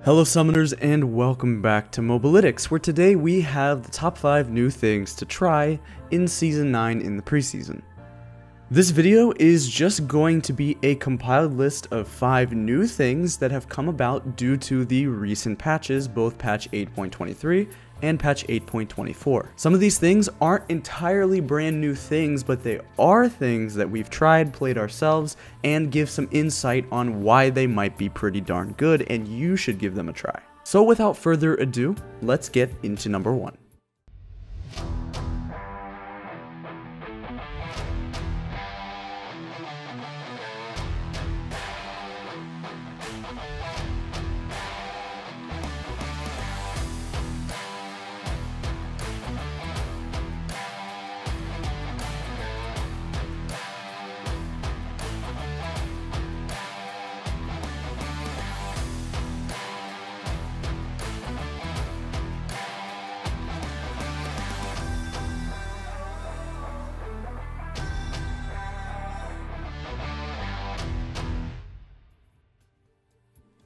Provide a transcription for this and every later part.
Hello summoners and welcome back to Mobalytics, where today we have the top 5 new things to try in Season 9 in the preseason. This video is just going to be a compiled list of 5 new things that have come about due to the recent patches, both patch 8.23 and patch 8.24. Some of these things aren't entirely brand new things, but they are things that we've tried, played ourselves, and give some insight on why they might be pretty darn good, and you should give them a try. So without further ado, let's get into number 1.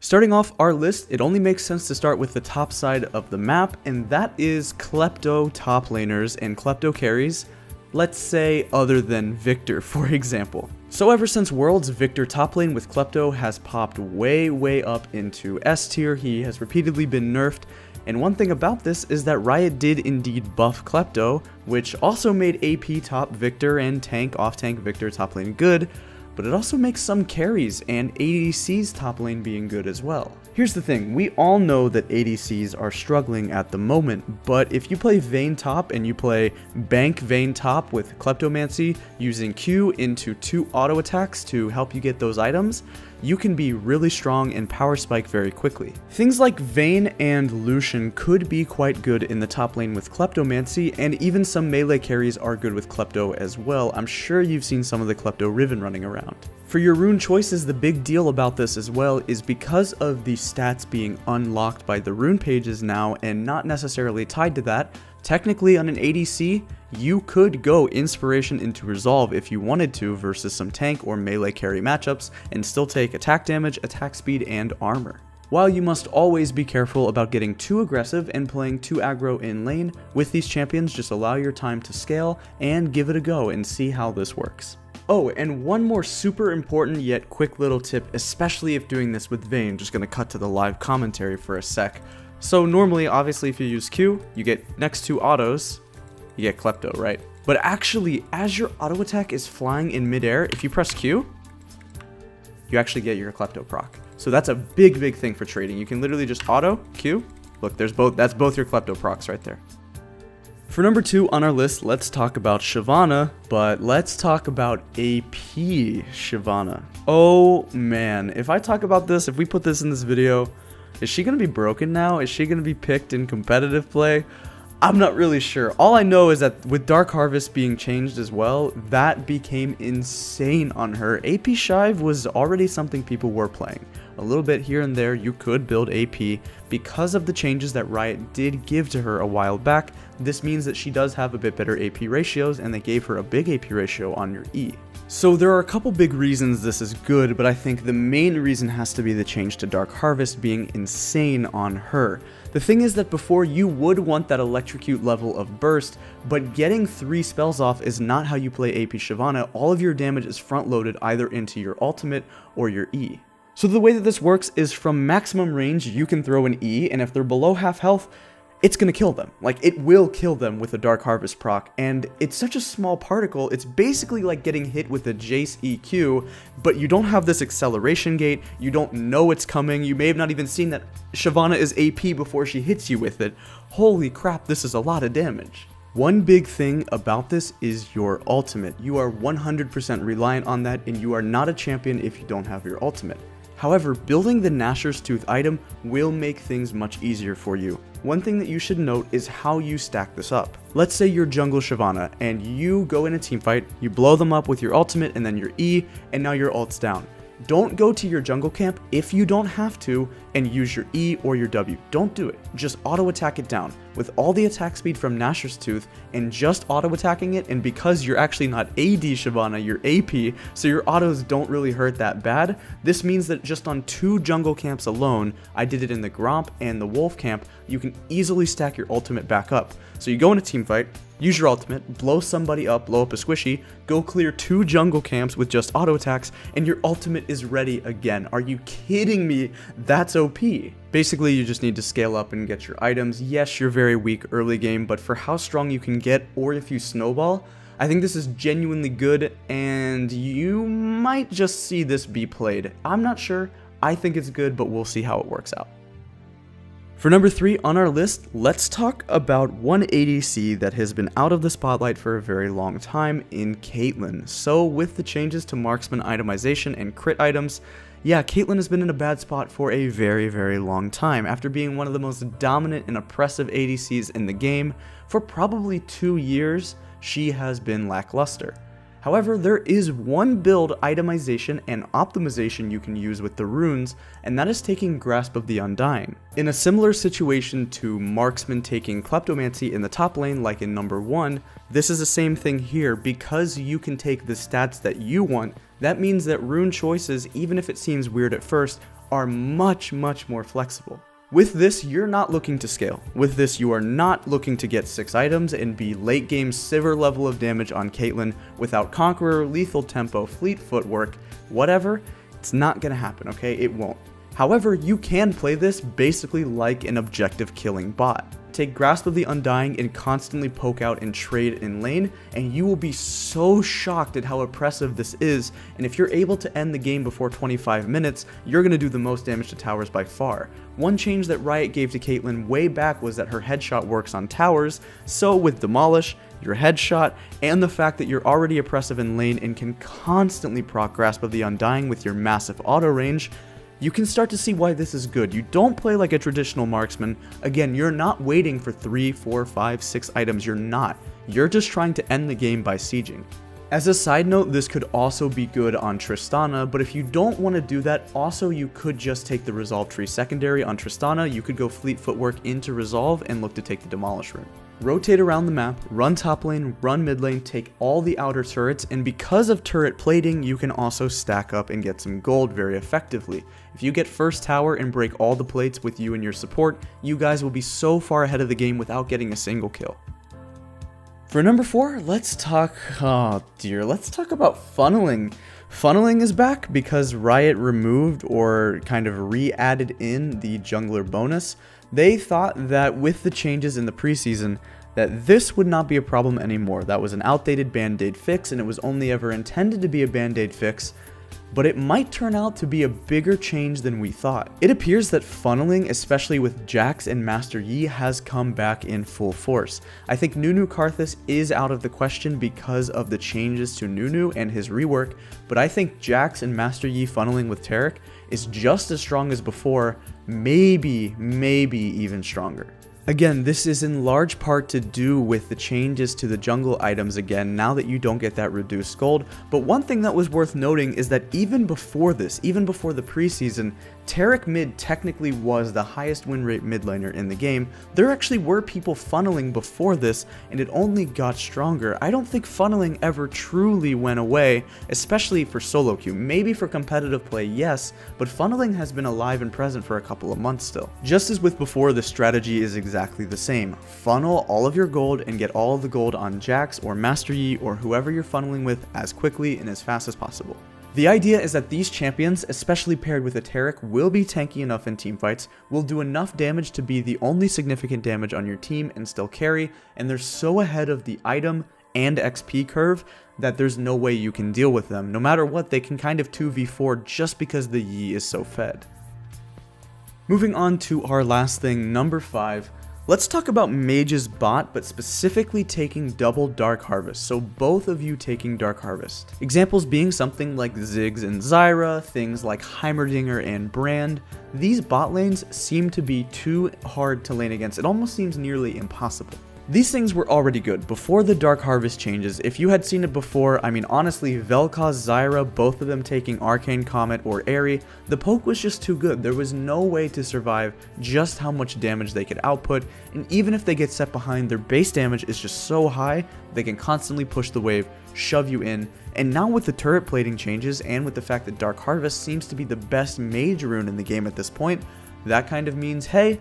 Starting off our list, it only makes sense to start with the top side of the map, and that is Klepto top laners and Klepto carries, let's say other than Victor, for example. So ever since Worlds, Victor top lane with Klepto has popped way up into S tier. He has repeatedly been nerfed, and one thing about this is that Riot did indeed buff Klepto, which also made AP top Victor and tank off tank Victor top lane good, but it also makes some carries and ADC's top lane being good as well. Here's the thing, we all know that ADCs are struggling at the moment, but if you play Vayne top and you play Bank Vayne top with Kleptomancy using Q into 2 auto attacks to help you get those items, you can be really strong and power spike very quickly. Things like Vayne and Lucian could be quite good in the top lane with Kleptomancy, and even some melee carries are good with Klepto as well. I'm sure you've seen some of the Klepto Riven running around. For your rune choices, the big deal about this as well is because of the stats being unlocked by the rune pages now and not necessarily tied to that, technically on an ADC, you could go Inspiration into Resolve if you wanted to versus some tank or melee carry matchups and still take attack damage, attack speed, and armor. While you must always be careful about getting too aggressive and playing too aggro in lane, with these champions just allow your time to scale and give it a go and see how this works. Oh, and one more super important yet quick little tip, especially if doing this with Vayne, just gonna cut to the live commentary for a sec. So normally, obviously, if you use Q, you get next 2 autos, you get Klepto, right? But actually, as your auto attack is flying in midair, if you press Q, you actually get your Klepto proc. So that's a big thing for trading. You can literally just auto, Q, look, that's both your Klepto procs right there. For number 2 on our list, let's talk about Shyvana, but let's talk about AP Shyvana. Oh man, if I talk about this, if we put this in this video, is she going to be broken now? Is she going to be picked in competitive play? I'm not really sure. All I know is that with Dark Harvest being changed as well, that became insane on her. AP Shive was already something people were playing. A little bit here and there, you could build AP. Because of the changes that Riot did give to her a while back, this means that she does have a bit better AP ratios, and they gave her a big AP ratio on your E. So there are a couple big reasons this is good, but I think the main reason has to be the change to Dark Harvest being insane on her. The thing is that before, you would want that Electrocute level of burst, but getting 3 spells off is not how you play AP Shyvana. All of your damage is front loaded either into your ultimate or your E. So the way that this works is from maximum range, you can throw an E, and if they're below half health, it's gonna kill them. Like, it will kill them with a Dark Harvest proc, and it's such a small particle, it's basically like getting hit with a Jace EQ, but you don't have this acceleration gate, you don't know it's coming, you may have not even seen that Shyvana is AP before she hits you with it. Holy crap, this is a lot of damage. One big thing about this is your ultimate. You are 100% reliant on that, and you are not a champion if you don't have your ultimate. However, building the Nashor's Tooth item will make things much easier for you. One thing that you should note is how you stack this up. Let's say you're jungle Shyvana, and you go in a teamfight, you blow them up with your ultimate and then your E, and now your ult's down. Don't go to your jungle camp if you don't have to and use your E or your W. Don't do it. Just auto attack it down. With all the attack speed from Nashor's Tooth and just auto attacking it, and because you're actually not AD Shyvana, you're AP, so your autos don't really hurt that bad, this means that just on 2 jungle camps alone, I did it in the Gromp and the Wolf camp, you can easily stack your ultimate back up. So you go in a team fight, use your ultimate, blow somebody up, blow up a squishy, go clear 2 jungle camps with just auto attacks, and your ultimate is ready again. Are you kidding me? That's OP. Basically, you just need to scale up and get your items. Yes, you're very weak early game, but for how strong you can get, or if you snowball, I think this is genuinely good, and you might just see this be played. I'm not sure. I think it's good, but we'll see how it works out. For number 3 on our list, let's talk about one ADC that has been out of the spotlight for a very long time in Caitlyn. So with the changes to marksman itemization and crit items, yeah, Caitlyn has been in a bad spot for a very long time after being one of the most dominant and oppressive ADCs in the game. For probably 2 years, she has been lackluster. However, there is one build itemization and optimization you can use with the runes, and that is taking Grasp of the Undying. In a similar situation to Marksman taking Kleptomancy in the top lane like in number 1, this is the same thing here. Because you can take the stats that you want, that means that rune choices, even if it seems weird at first, are much more flexible. With this, you're not looking to scale. With this, you are not looking to get 6 items and be late game Sivir level of damage on Caitlyn without Conqueror, Lethal Tempo, Fleet Footwork, whatever. It's not gonna happen, okay? It won't. However, you can play this basically like an objective killing bot. Take Grasp of the Undying and constantly poke out and trade in lane, and you will be so shocked at how oppressive this is, and if you're able to end the game before 25 minutes, you're going to do the most damage to towers by far. One change that Riot gave to Caitlyn way back was that her headshot works on towers, so with Demolish, your headshot, and the fact that you're already oppressive in lane and can constantly proc Grasp of the Undying with your massive auto range, you can start to see why this is good. You don't play like a traditional marksman. Again, you're not waiting for 3, 4, 5, 6 items. You're not. You're just trying to end the game by sieging. As a side note, this could also be good on Tristana, but if you don't want to do that, also you could just take the Resolve Tree secondary on Tristana. You could go Fleet Footwork into Resolve and look to take the Demolish rune. Rotate around the map, run top lane, run mid lane, take all the outer turrets, and because of turret plating, you can also stack up and get some gold very effectively. If you get first tower and break all the plates with you and your support, you guys will be so far ahead of the game without getting a single kill. For number 4, let's talk about funneling. Funneling is back because Riot removed or kind of re-added in the jungler bonus. They thought that with the changes in the preseason, that this would not be a problem anymore. That was an outdated band-aid fix, and it was only ever intended to be a band-aid fix, but it might turn out to be a bigger change than we thought. It appears that funneling, especially with Jax and Master Yi, has come back in full force. I think Nunu Karthus is out of the question because of the changes to Nunu and his rework, but I think Jax and Master Yi funneling with Taric is just as strong as before, maybe even stronger. Again, this is in large part to do with the changes to the jungle items again, now that you don't get that reduced gold. But one thing that was worth noting is that even before this, even before the preseason, Taric mid technically was the highest win rate mid laner in the game. There actually were people funneling before this, and it only got stronger. I don't think funneling ever truly went away, especially for solo queue. Maybe for competitive play, yes, but funneling has been alive and present for a couple of months still. Just as with before, the strategy is exactly the same. Funnel all of your gold and get all of the gold on Jax or Master Yi or whoever you're funneling with as quickly and as fast as possible. The idea is that these champions, especially paired with a Taric, will be tanky enough in teamfights, will do enough damage to be the only significant damage on your team and still carry, and they're so ahead of the item and XP curve that there's no way you can deal with them. No matter what, they can kind of 2v4 just because the Yi is so fed. Moving on to our last thing, number 5. Let's talk about Mage's bot, but specifically taking double Dark Harvest, so both of you taking Dark Harvest. Examples being something like Ziggs and Zyra, things like Heimerdinger and Brand. These bot lanes seem to be too hard to lane against, it almost seems nearly impossible. These things were already good before the Dark Harvest changes. If you had seen it before, I mean honestly, Vel'Koz, Zyra, both of them taking Arcane Comet or Aerie, the poke was just too good. There was no way to survive just how much damage they could output, and even if they get set behind, their base damage is just so high, they can constantly push the wave, shove you in, and now with the turret plating changes, and with the fact that Dark Harvest seems to be the best mage rune in the game at this point, that kind of means, hey,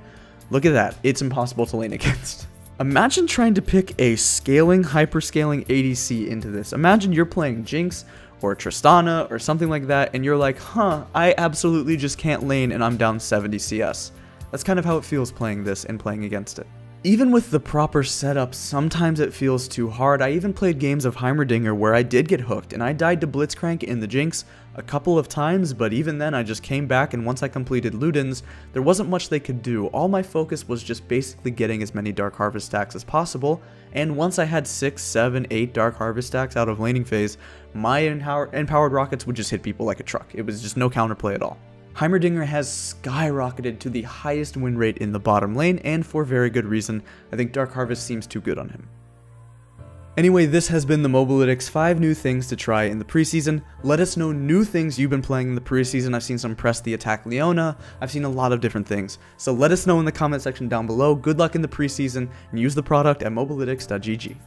look at that, it's impossible to lane against. Imagine trying to pick a hyperscaling ADC into this. Imagine you're playing Jinx or Tristana or something like that, and you're like, huh, I absolutely just can't lane and I'm down 70 CS. That's kind of how it feels playing this and playing against it. Even with the proper setup, sometimes it feels too hard. I even played games of Heimerdinger where I did get hooked, and I died to Blitzcrank in the Jinx a couple of times, but even then I just came back, and once I completed Ludens, there wasn't much they could do. All my focus was just basically getting as many Dark Harvest stacks as possible, and once I had 6, 7, 8 Dark Harvest stacks out of laning phase, my empowered rockets would just hit people like a truck. It was just no counterplay at all. Heimerdinger has skyrocketed to the highest win rate in the bottom lane, and for very good reason. I think Dark Harvest seems too good on him. Anyway, this has been the Mobalytics 5 new things to try in the preseason. Let us know new things you've been playing in the preseason. I've seen some press the attack Leona. I've seen a lot of different things. So let us know in the comment section down below. Good luck in the preseason, and use the product at mobalytics.gg.